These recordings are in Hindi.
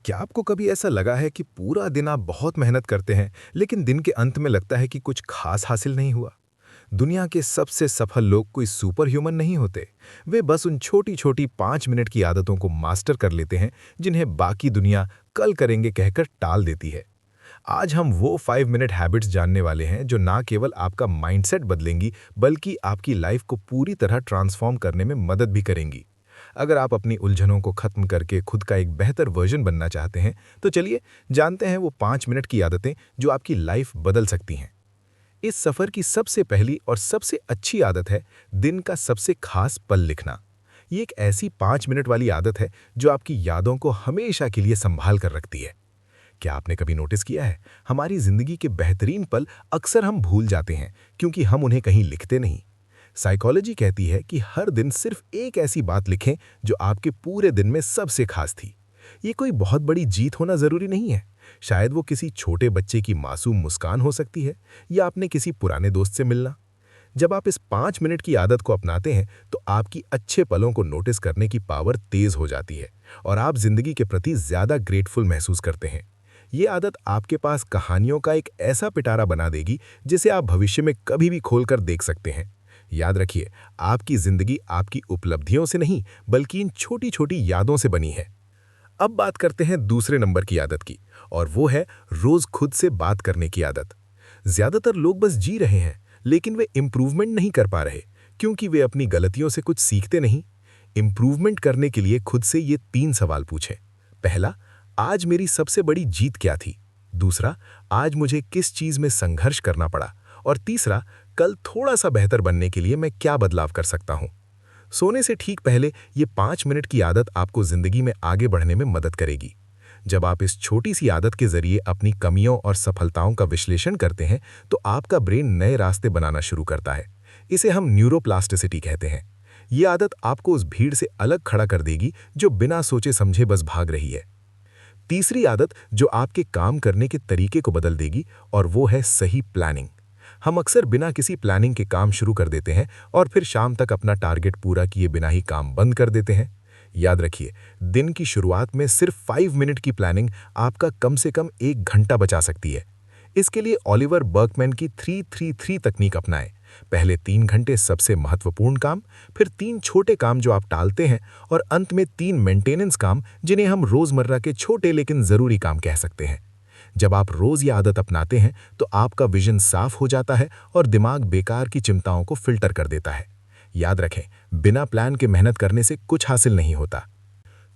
क्या आपको कभी ऐसा लगा है कि पूरा दिन आप बहुत मेहनत करते हैं, लेकिन दिन के अंत में लगता है कि कुछ खास हासिल नहीं हुआ? दुनिया के सबसे सफल लोग कोई सुपर ह्यूमन नहीं होते। वे बस उन छोटी-छोटी 5 मिनट की आदतों को मास्टर कर लेते हैं, जिन्हें बाकी दुनिया कल करेंगे कहकर टाल देती है। आज हम वो 5 मिनट हैबिट्स जानने वाले हैं जो ना केवल आपका माइंडसेट बदलेंगी, बल्कि आपकी लाइफ को पूरी तरह ट्रांसफॉर्म करने में मदद भी करेंगी। अगर आप अपनी उलझनों को खत्म करके खुद का एक बेहतर वर्जन बनना चाहते हैं, तो चलिए जानते हैं वो 5 मिनट की आदतें जो आपकी लाइफ बदल सकती हैं। इस सफर की सबसे पहली और सबसे अच्छी आदत है दिन का सबसे खास पल लिखना। ये एक ऐसी 5 मिनट वाली आदत है जो आपकी यादों को हमेशा के लिए संभाल कर रखती है। क्या आपने कभी नोटिस किया है, हमारी जिंदगी के बेहतरीन पल अक्सर हम भूल जाते हैं क्योंकि हम उन्हें कहीं लिखते नहीं। साइकोलॉजी कहती है कि हर दिन सिर्फ एक ऐसी बात लिखें जो आपके पूरे दिन में सबसे खास थी। ये कोई बहुत बड़ी जीत होना जरूरी नहीं है। शायद वो किसी छोटे बच्चे की मासूम मुस्कान हो सकती है, या आपने किसी पुराने दोस्त से मिलना। जब आप इस 5 मिनट की आदत को अपनाते हैं तो आपकी अच्छे पलों को नोटिस करने की पावर तेज हो जाती है और आप जिंदगी के प्रति ज्यादा ग्रेटफुल महसूस करते हैं। ये आदत आपके पास कहानियों का एक ऐसा पिटारा बना देगी जिसे आप भविष्य में कभी भी खोलकर देख सकते हैं। याद रखिए, आपकी जिंदगी आपकी उपलब्धियों से नहीं, बल्कि इन छोटी छोटी यादों से बनी है। अब बात करते हैं दूसरे नंबर की आदत की, और वो है रोज खुद से बात करने की आदत। ज्यादातर लोग बस जी रहे हैं, लेकिन वे इम्प्रूवमेंट नहीं कर पा रहे क्योंकि वे अपनी गलतियों से कुछ सीखते नहीं। इम्प्रूवमेंट करने के लिए खुद से ये 3 सवाल पूछें। पहला, आज मेरी सबसे बड़ी जीत क्या थी? दूसरा, आज मुझे किस चीज में संघर्ष करना पड़ा? और तीसरा, कल थोड़ा सा बेहतर बनने के लिए मैं क्या बदलाव कर सकता हूं? सोने से ठीक पहले ये 5 मिनट की आदत आपको जिंदगी में आगे बढ़ने में मदद करेगी। जब आप इस छोटी सी आदत के जरिए अपनी कमियों और सफलताओं का विश्लेषण करते हैं, तो आपका ब्रेन नए रास्ते बनाना शुरू करता है। इसे हम न्यूरोप्लास्टिसिटी कहते हैं। ये आदत आपको उस भीड़ से अलग खड़ा कर देगी जो बिना सोचे समझे बस भाग रही है। तीसरी आदत जो आपके काम करने के तरीके को बदल देगी, और वो है सही प्लानिंग। हम अक्सर बिना किसी प्लानिंग के काम शुरू कर देते हैं और फिर शाम तक अपना टारगेट पूरा किए बिना ही काम बंद कर देते हैं। याद रखिए, दिन की शुरुआत में सिर्फ 5 मिनट की प्लानिंग आपका कम से कम 1 घंटा बचा सकती है। इसके लिए ऑलिवर बर्कमैन की 3-3-3 तकनीक अपनाएं। पहले 3 घंटे सबसे महत्वपूर्ण काम, फिर 3 छोटे काम जो आप टालते हैं, और अंत में 3 मेंटेनेंस काम जिन्हें हम रोजमर्रा के छोटे लेकिन जरूरी काम कह सकते हैं। जब आप रोज ये आदत अपनाते हैं तो आपका विजन साफ हो जाता है और दिमाग बेकार की चिंताओं को फिल्टर कर देता है। याद रखें, बिना प्लान के मेहनत करने से कुछ हासिल नहीं होता।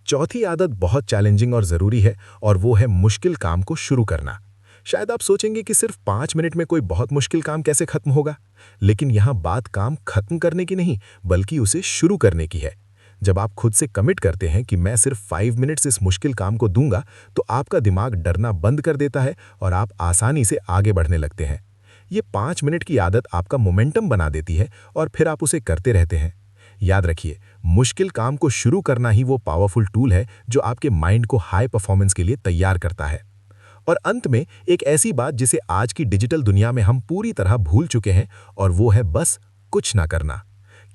चौथी आदत बहुत चैलेंजिंग और जरूरी है, और वो है मुश्किल काम को शुरू करना। शायद आप सोचेंगे कि सिर्फ 5 मिनट में कोई बहुत मुश्किल काम कैसे खत्म होगा, लेकिन यहाँ बात काम खत्म करने की नहीं, बल्कि उसे शुरू करने की है। जब आप खुद से कमिट करते हैं कि मैं सिर्फ 5 मिनट्स इस मुश्किल काम को दूंगा, तो आपका दिमाग डरना बंद कर देता है और आप आसानी से आगे बढ़ने लगते हैं। ये 5 मिनट की आदत आपका मोमेंटम बना देती है और फिर आप उसे करते रहते हैं। याद रखिए, मुश्किल काम को शुरू करना ही वो पावरफुल टूल है जो आपके माइंड को हाई परफॉर्मेंस के लिए तैयार करता है। और अंत में एक ऐसी बात जिसे आज की डिजिटल दुनिया में हम पूरी तरह भूल चुके हैं, और वो है बस कुछ ना करना।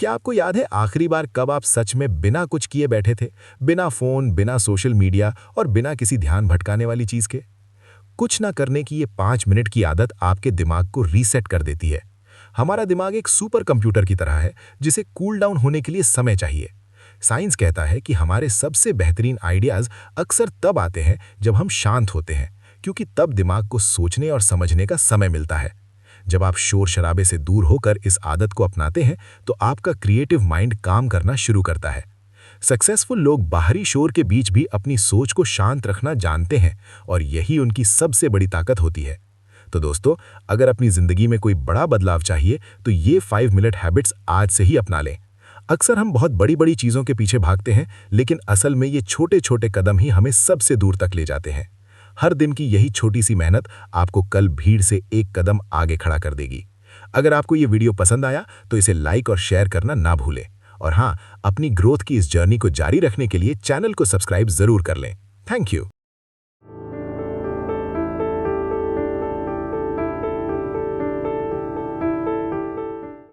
क्या आपको याद है आखिरी बार कब आप सच में बिना कुछ किए बैठे थे? बिना फोन, बिना सोशल मीडिया और बिना किसी ध्यान भटकाने वाली चीज के? कुछ ना करने की ये 5 मिनट की आदत आपके दिमाग को रीसेट कर देती है। हमारा दिमाग एक सुपर कंप्यूटर की तरह है जिसे कूल डाउन होने के लिए समय चाहिए। साइंस कहता है कि हमारे सबसे बेहतरीन आइडियाज अक्सर तब आते हैं जब हम शांत होते हैं, क्योंकि तब दिमाग को सोचने और समझने का समय मिलता है। जब आप शोर शराबे से दूर होकर इस आदत को अपनाते हैं तो आपका क्रिएटिव माइंड काम करना शुरू करता है। सक्सेसफुल लोग बाहरी शोर के बीच भी अपनी सोच को शांत रखना जानते हैं, और यही उनकी सबसे बड़ी ताकत होती है। तो दोस्तों, अगर अपनी जिंदगी में कोई बड़ा बदलाव चाहिए तो ये 5 मिनट हैबिट्स आज से ही अपना लें। अक्सर हम बहुत बड़ी बड़ी चीजों के पीछे भागते हैं, लेकिन असल में ये छोटे छोटे कदम ही हमें सबसे दूर तक ले जाते हैं। हर दिन की यही छोटी सी मेहनत आपको कल भीड़ से एक कदम आगे खड़ा कर देगी। अगर आपको ये वीडियो पसंद आया तो इसे लाइक और शेयर करना ना भूलें। और हाँ, अपनी ग्रोथ की इस जर्नी को जारी रखने के लिए चैनल को सब्सक्राइब जरूर कर लें। Thank you.